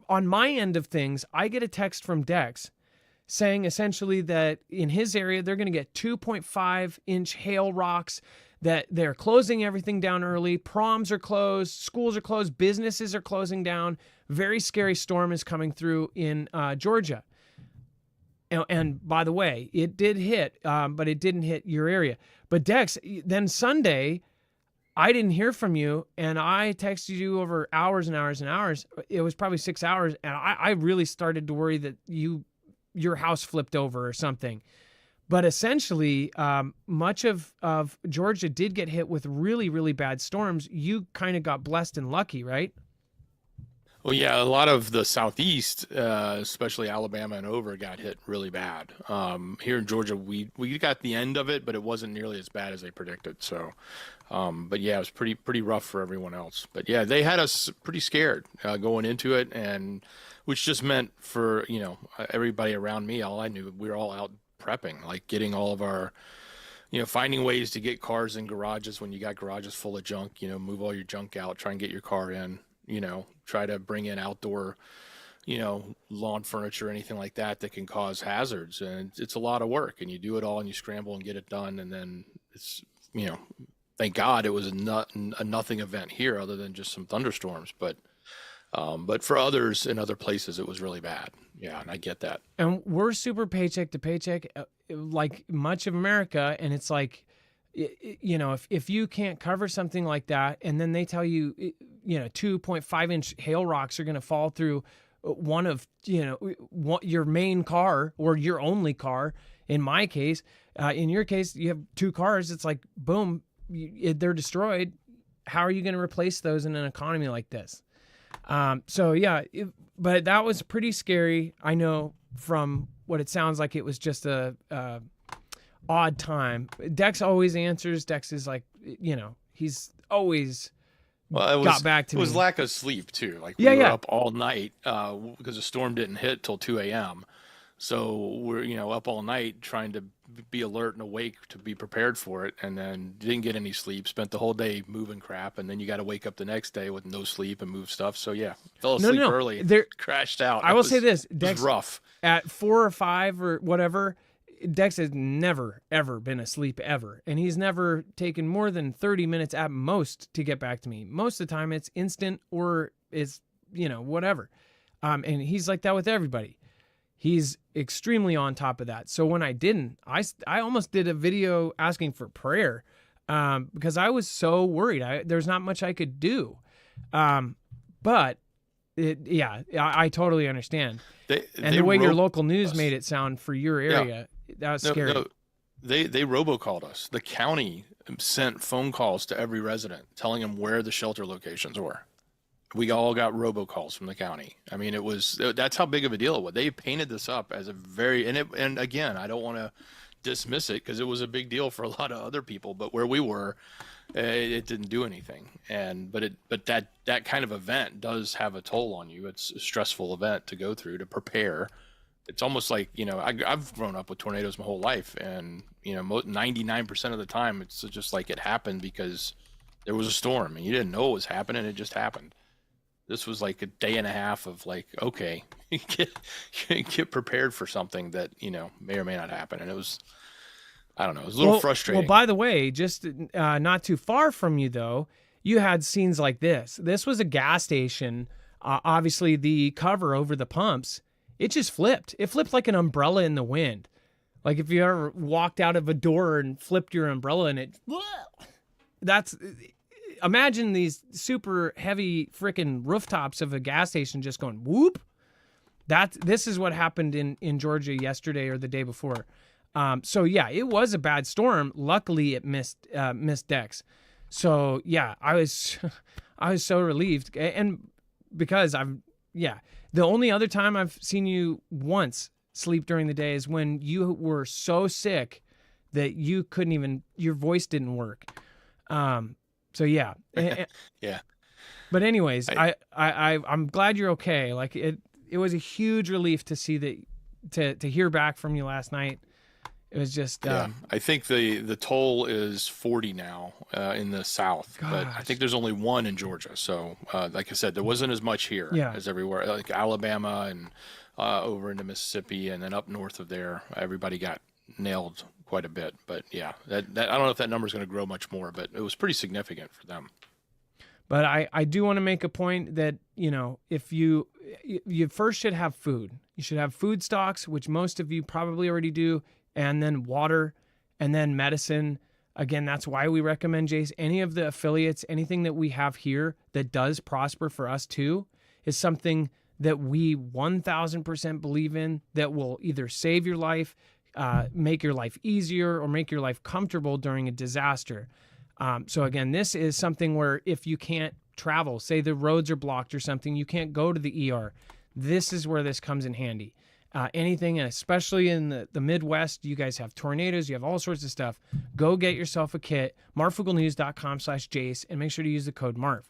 on my end of things, I get a text from Dex saying essentially that in his area, they're going to get 2.5-inch hail rocks, that they're closing everything down early. Proms are closed, schools are closed, businesses are closing down. Very scary storm is coming through in Georgia. And by the way, it did hit, but it didn't hit your area. But Dex, then Sunday, I didn't hear from you, and I texted you over hours and hours and hours. It was probably 6 hours, and I really started to worry that your house flipped over or something. But essentially, much of Georgia did get hit with really, really bad storms. You kind of got blessed and lucky, right? Well, yeah, a lot of the southeast, especially Alabama and over, got hit really bad. Here in Georgia, we got the end of it, but it wasn't nearly as bad as they predicted. So, but yeah, it was pretty rough for everyone else. But yeah, they had us pretty scared going into it, and which just meant for everybody around me, all I knew, we were all out prepping, like getting all of our, finding ways to get cars in garages when you got garages full of junk, move all your junk out, try and get your car in, try to bring in outdoor, lawn furniture, anything like that can cause hazards. And it's a lot of work, and you do it all and you scramble and get it done. And then it's, thank God it was a nothing event here other than just some thunderstorms. But for others in other places, it was really bad. Yeah, and I get that. And we're super paycheck to paycheck, like much of America. And it's like, if you can't cover something like that, and then they tell you, 2.5-inch hail rocks are going to fall through one of, your main car or your only car. In my case, in your case, you have two cars. It's like, boom, they're destroyed. How are you going to replace those in an economy like this? So yeah, but that was pretty scary. I know from what it sounds like, it was just a odd time. Dex always answers. Dex is like, he's always got back to me. It was lack of sleep too. Like we were up all night because the storm didn't hit till 2 a.m. So we're up all night trying to be alert and awake to be prepared for it, and then didn't get any sleep. Spent the whole day moving crap, and then you got to wake up the next day with no sleep and move stuff. So yeah, fell asleep early. Crashed out. I will say this, Dex, was rough. At 4 or 5 or whatever, Dex has never ever been asleep ever, and he's never taken more than 30 minutes at most to get back to me. Most of the time, it's instant or it's whatever. And he's like that with everybody. He's extremely on top of that. So when I didn't, I almost did a video asking for prayer because I was so worried. There's not much I could do. But I totally understand. The way your local news made it sound for your area, that was scary. No, they robocalled us. The county sent phone calls to every resident telling them where the shelter locations were. We all got robocalls from the county. I mean, that's how big of a deal it was. They painted this up as a very, and again, I don't want to dismiss it because it was a big deal for a lot of other people, but where we were, it didn't do anything. But that kind of event does have a toll on you. It's a stressful event to go through, to prepare. It's almost like, I've grown up with tornadoes my whole life, and 99% of the time it's just like it happened because there was a storm and you didn't know what was happening. It just happened. This was like a day and a half of like, okay, get prepared for something that, may or may not happen. And it was, I don't know, it was a little frustrating. Well, by the way, just not too far from you, though, you had scenes like this. This was a gas station. Obviously, the cover over the pumps, it just flipped. It flipped like an umbrella in the wind. Like if you ever walked out of a door and flipped your umbrella and imagine these super heavy freaking rooftops of a gas station just going whoop. This is what happened in Georgia yesterday or the day before. So yeah, it was a bad storm. Luckily, it missed decks. So yeah, I was so relieved, and because the only other time I've seen you once sleep during the day is when you were so sick that you couldn't even, your voice didn't work. So yeah. Yeah. But anyways, I'm glad you're okay. Like it was a huge relief to see that, to hear back from you last night. It was just, I think the toll is 40 now in the South, but I think there's only one in Georgia. So like I said, there wasn't as much here as everywhere, like Alabama and over into Mississippi, and then up north of there, everybody got nailed quite a bit. But yeah, that I don't know if that number is going to grow much more, but it was pretty significant for them. But I do want to make a point that, if you first should have food. You should have food stocks, which most of you probably already do, and then water, and then medicine. Again, that's why we recommend, Jace, any of the affiliates, anything that we have here that does prosper for us too, is something that we 1000% believe in, that will either save your life, make your life easier, or make your life comfortable during a disaster. So again, this is something where if you can't travel, say the roads are blocked or something, you can't go to the ER, this is where this comes in handy. Anything, and especially in the Midwest, you guys have tornadoes, you have all sorts of stuff. Go get yourself a kit, marfooglenews.com/Jace, and make sure to use the code MARF.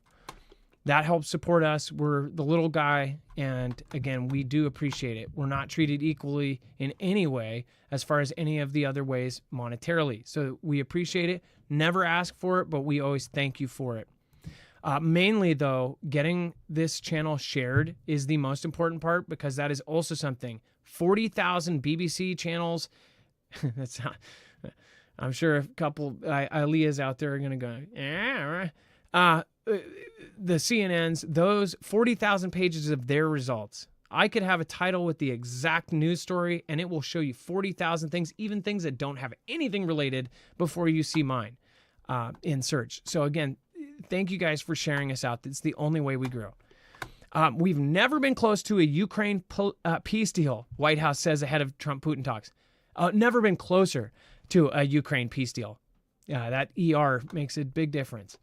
That helps support us. We're the little guy, and again, we do appreciate it. We're not treated equally in any way as far as any of the other ways monetarily. So we appreciate it. Never ask for it, but we always thank you for it. Mainly, though, getting this channel shared is the most important part, because that is also something. 40,000 BBC channels. That's not, I'm sure a couple Aaliyahs out there are going to go, yeah, right. The CNNs, those 40,000 pages of their results. I could have a title with the exact news story, and it will show you 40,000 things, even things that don't have anything related, before you see mine in search. So again, thank you guys for sharing us out. It's the only way we grow. We've never been close to a Ukraine peace deal, White House says ahead of Trump-Putin talks. Never been closer to a Ukraine peace deal. That ER makes a big difference.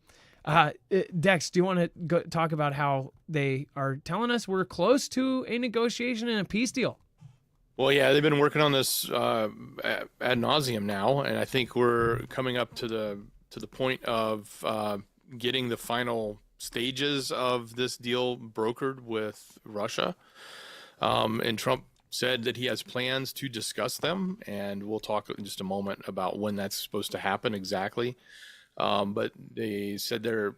Dex, do you want to talk about how they are telling us we're close to a negotiation and a peace deal? Well, yeah, they've been working on this ad nauseum now, and I think we're coming up to the point of getting the final stages of this deal brokered with Russia. And Trump said that he has plans to discuss them, and we'll talk in just a moment about when that's supposed to happen exactly. But they said they're,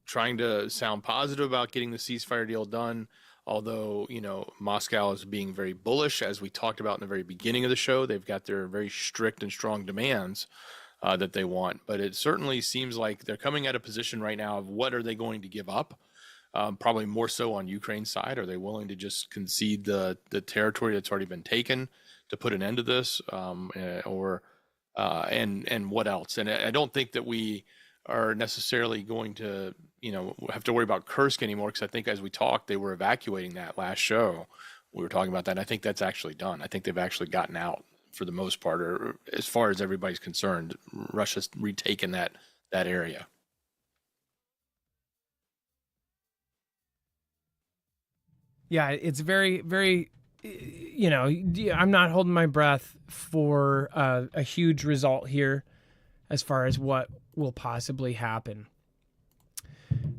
trying to sound positive about getting the ceasefire deal done. Although, Moscow is being very bullish, as we talked about in the very beginning of the show. They've got their very strict and strong demands that they want. But it certainly seems like they're coming at a position right now of what are they going to give up Probably more so on Ukraine's side. Are they willing to just concede the territory that's already been taken to put an end to this, and what else? And I don't think that we are necessarily going to, have to worry about Kursk anymore, because I think as we talked, they were evacuating that last show. We were talking about that. And I think that's actually done. I think they've actually gotten out for the most part, or as far as everybody's concerned. Russia's retaken that area. Yeah, it's very, very, I'm not holding my breath for a huge result here as far as what will possibly happen.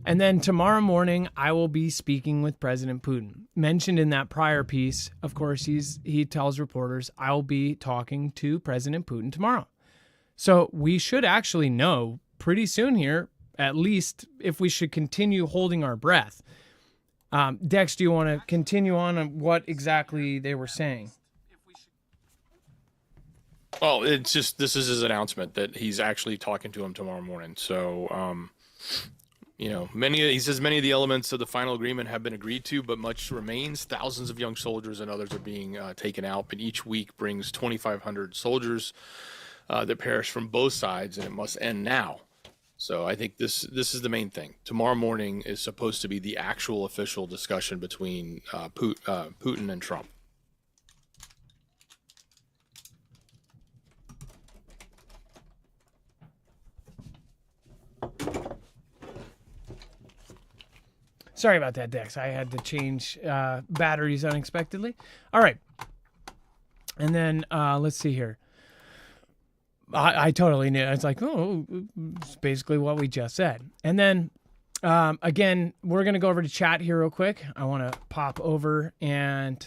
And then tomorrow morning, I will be speaking with President Putin. Mentioned in that prior piece, of course, he tells reporters, I'll be talking to President Putin tomorrow. So we should actually know pretty soon here, at least if we should continue holding our breath. Dex, do you want to continue on what exactly they were saying? Well, it's just, this is his announcement that he's actually talking to him tomorrow morning. So, he says many of the elements of the final agreement have been agreed to, but much remains. Thousands of young soldiers and others are being taken out, but each week brings 2,500 soldiers that perish from both sides, and it must end now. So I think this is the main thing. Tomorrow morning is supposed to be the actual official discussion between Putin and Trump. Sorry about that, Dex. I had to change batteries unexpectedly. All right. And then let's see here. I totally knew. It's like, it's basically what we just said. And then, again, we're going to go over to chat here real quick. I want to pop over and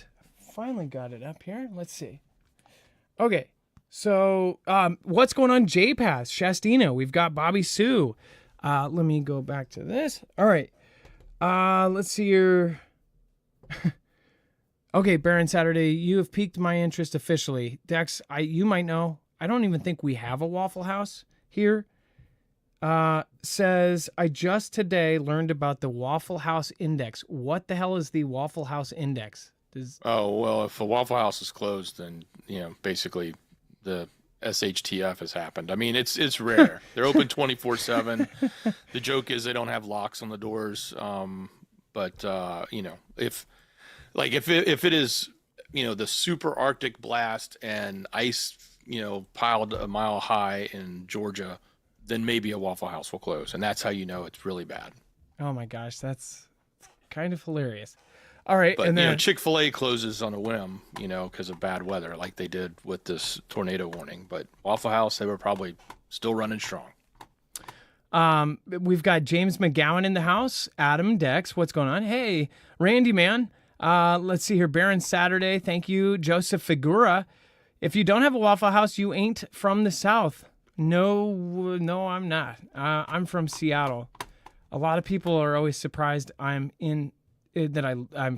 finally got it up here. Let's see. Okay. So what's going on, JPass, Shastina? We've got Bobby Sue. Let me go back to this. All right. Let's see here. Okay, Baron Saturday, you have piqued my interest officially. Dex, you might know, I don't even think we have a Waffle House here. Says, I just today learned about the Waffle House Index. What the hell is the Waffle House Index? Oh, well, if a Waffle House is closed, then, basically the SHTF has happened. I mean, it's rare. They're open 24/7. The joke is they don't have locks on the doors. But if it is, the super Arctic blast and ice, piled a mile high in Georgia, then maybe a Waffle House will close. And that's how you know it's really bad. Oh my gosh, that's kind of hilarious. All right. But, and then Chick-fil-A closes on a whim, because of bad weather, like they did with this tornado warning. But Waffle House, they were probably still running strong. We've got James McGowan in the house. Adam, Dex, what's going on? Hey, Randy, man. Let's see here. Baron Saturday, thank you. Joseph Figura. If you don't have a Waffle House, you ain't from the South. No, I'm not. I'm from Seattle. A lot of people are always surprised I'm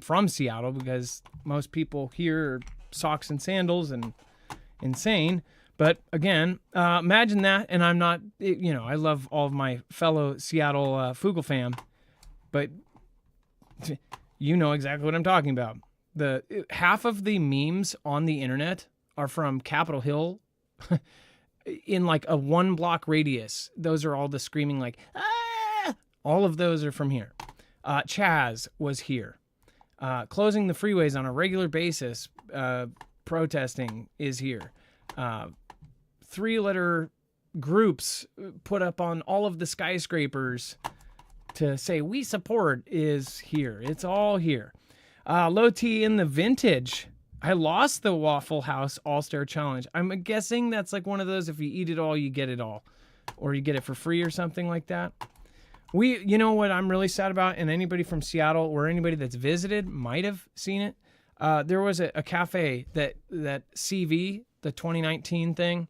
from Seattle, because most people here are socks and sandals and insane. But again, imagine that. And I'm not, I love all of my fellow Seattle Fougle fam, but you know exactly what I'm talking about. Half of the memes on the internet are from Capitol Hill in like a 1 block radius. Those are all the screaming like, ah! All of those are from here. Chaz was here. Closing the freeways on a regular basis, protesting is here. 3-letter groups put up on all of the skyscrapers to say we support is here. It's all here. Low T in the vintage. I lost the Waffle House All-Star Challenge. I'm guessing that's like one of those, if you eat it all, you get it all. Or you get it for free or something like that. You know what I'm really sad about, and anybody from Seattle or anybody that's visited might have seen it. There was a cafe that CV, the 2019 thing,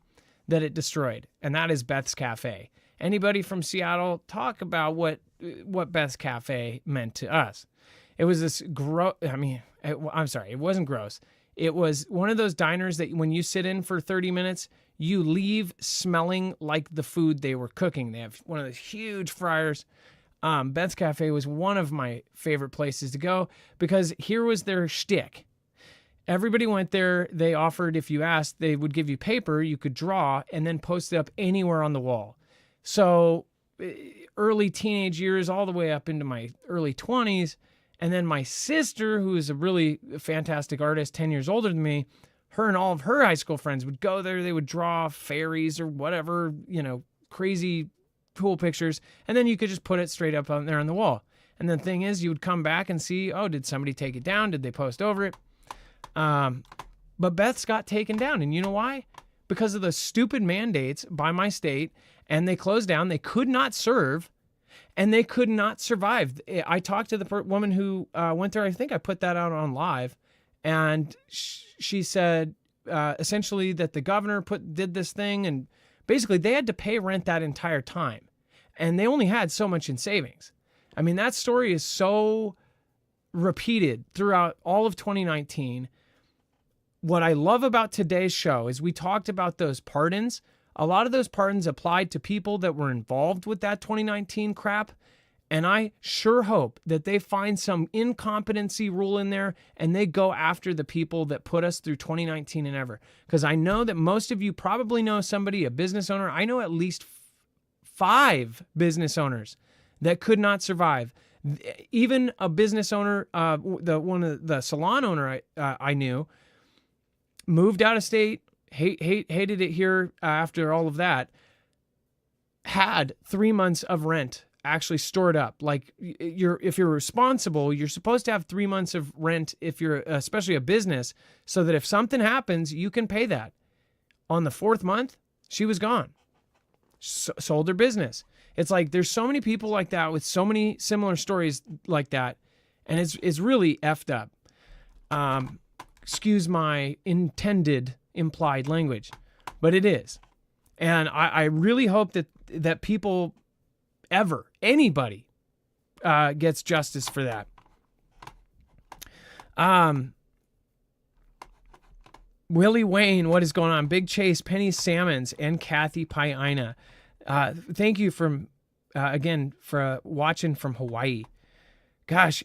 that it destroyed, and that is Beth's Cafe. Anybody from Seattle, talk about what Beth's Cafe meant to us. It was this I'm sorry, it wasn't gross. It was one of those diners that when you sit in for 30 minutes, you leave smelling like the food they were cooking. They have one of those huge fryers. Beth's Cafe was one of my favorite places to go because here was their shtick. Everybody went there. They offered, if you asked, they would give you paper you could draw and then post it up anywhere on the wall. So early teenage years all the way up into my early 20s. And then my sister, who is a really fantastic artist, 10 years older than me, her and all of her high school friends would go there. They would draw fairies or whatever, crazy cool pictures. And then you could just put it straight up on there on the wall. And the thing is, you would come back and see, oh, did somebody take it down? Did they post over it? But Beth's got taken down. And you know why? Because of the stupid mandates by my state. And they closed down. They could not serve. And they could not survive. I talked to the woman who went there. I think I put that out on live. And she said essentially that the governor did this thing. And basically they had to pay rent that entire time. And they only had so much in savings. I mean, that story is so repeated throughout all of 2019. What I love about today's show is we talked about those pardons. A lot of those pardons applied to people that were involved with that 2019 crap. And I sure hope that they find some incompetency rule in there and they go after the people that put us through 2019 and ever. Because I know that most of you probably know somebody, a business owner. I know at least 5 business owners that could not survive. Even a business owner, the salon owner I knew, moved out of state, hated it here after all of that, had 3 months of rent actually stored up. Like if you're responsible, you're supposed to have 3 months of rent if you're especially a business, so that if something happens, you can pay that. On the 4th month, she was gone. Sold her business. It's like there's so many people like that with so many similar stories like that, and it's really effed up. Excuse my implied language, but it is. And I really hope that people anybody gets justice for that. Willie Wayne, what is going on? Big Chase, Penny Salmons, and Kathy Paina. Thank you again for watching from Hawaii. Gosh,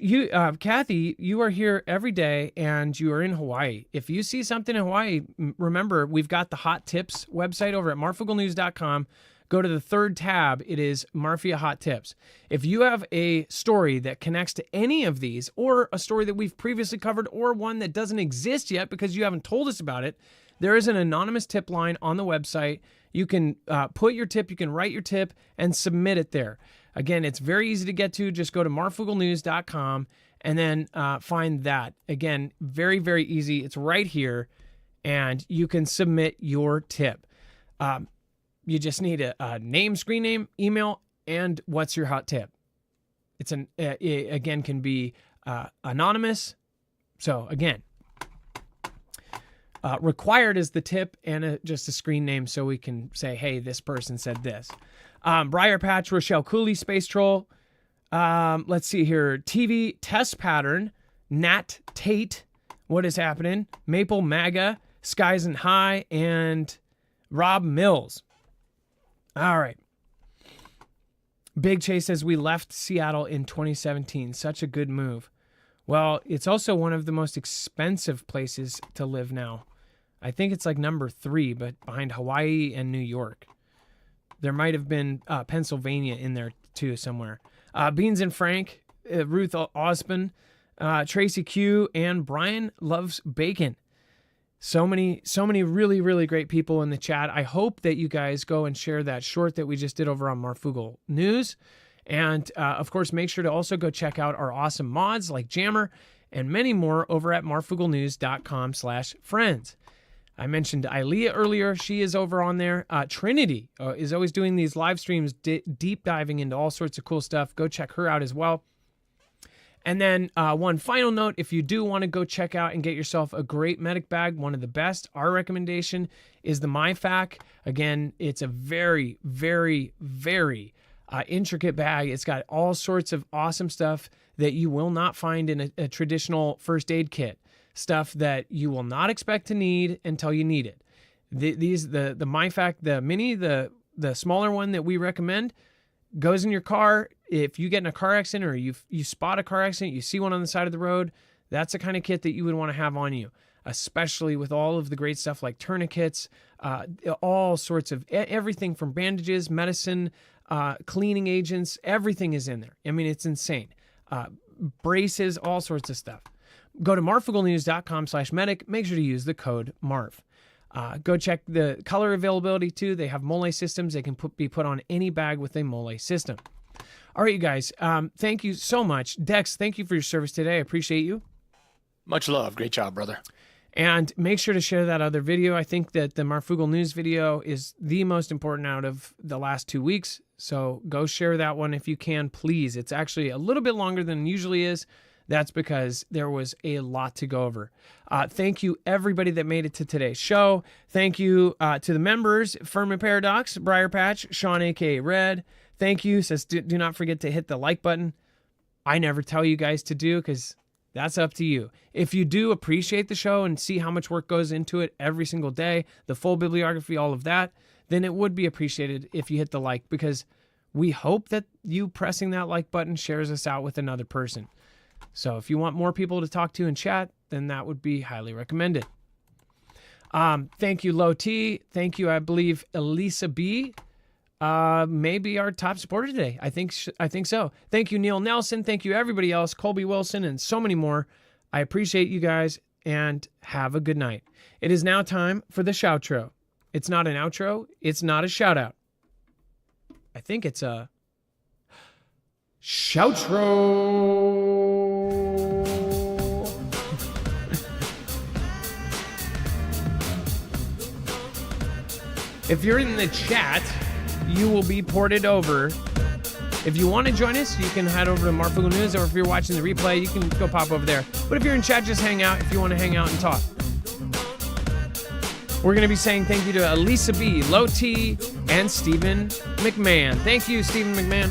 Kathy, you are here every day and you are in Hawaii. If you see something in Hawaii, remember, we've got the Hot Tips website over at marfooglenews.com. Go to the 3rd tab. It is Marfia Hot Tips. If you have a story that connects to any of these, or a story that we've previously covered, or one that doesn't exist yet because you haven't told us about it, there is an anonymous tip line on the website. You can put your tip, you can write your tip, and submit it there. Again, it's very easy to get to. Just go to marfooglenews.com and then find that. Again, very, very easy. It's right here, and you can submit your tip. You just need a name, screen name, email, and what's your hot tip. It's again can be anonymous. So again, required is the tip and just a screen name so we can say, hey, this person said this. Briar Patch, Rochelle Cooley, Space Troll. Let's see here. TV Test Pattern, Nat Tate, what is happening? Maple MAGA, Skies and High, and Rob Mills. All right. Big Chase says we left Seattle in 2017. Such a good move. Well, it's also one of the most expensive places to live now. I think it's like number 3, but behind Hawaii and New York. There might have been Pennsylvania in there too somewhere. Beans and Frank, Ruth Osman, Tracy Q, and Brian Loves Bacon. So many really, really great people in the chat. I hope that you guys go and share that short that we just did over on Marfoogle News. And, of course, make sure to also go check out our awesome mods like Jammer and many more over at marfooglenews.com/friends. I mentioned Ilea earlier. She is over on there. Trinity is always doing these live streams, deep diving into all sorts of cool stuff. Go check her out as well. And then one final note, if you do want to go check out and get yourself a great medic bag, one of the best, our recommendation is the MyFac. Again, it's a very, very, very intricate bag. It's got all sorts of awesome stuff that you will not find in a traditional first aid kit. Stuff that you will not expect to need until you need it. The MyFac, the mini, the smaller one that we recommend, goes in your car. if you get in a car accident or you spot a car accident, you see one on the side of the road, that's the kind of kit that you would want to have on you, especially with all of the great stuff like tourniquets, all sorts of everything from bandages, medicine, cleaning agents, everything is in there. I mean, it's insane. Braces, all sorts of stuff. Go to marfooglenews.com/medic. Make sure to use the code MARV. Go check the color availability too. They have mole systems. They can be put on any bag with a mole system. All right, you guys. Thank you so much. Dex, thank you for your service today. I appreciate you. Much love. Great job, brother. And make sure to share that other video. I think that the Marfoogle News video is the most important out of the last 2 weeks. So go share that one if you can, please. It's actually a little bit longer than it usually is. That's because there was a lot to go over. Thank you, everybody that made it to today's show. Thank you to the members, Furman Paradox, Briar Patch, Sean, a.k.a. Red. Thank you. Says, do not forget to hit the like button. I never tell you guys to do because that's up to you. If you do appreciate the show and see how much work goes into it every single day, the full bibliography, all of that, then it would be appreciated if you hit the like, because we hope that you pressing that like button shares us out with another person. So if you want more people to talk to and chat, then that would be highly recommended. Thank you, Low T. Thank you, I believe, Elisa B. Maybe our top supporter today. I think so. Thank you, Neil Nelson. Thank you, everybody else, Colby Wilson, and so many more. I appreciate you guys, and have a good night. It is now time for the shoutro. It's not an outro. It's not a shout out. I think it's a shoutro. If you're in the chat, you will be ported over. If you want to join us, you can head over to Marfoogle News, or if you're watching the replay, you can go pop over there. But if you're in chat, just hang out if you want to hang out and talk. We're going to be saying thank you to Elisa B., Low T, and Stephen McMahon. Thank you, Stephen McMahon.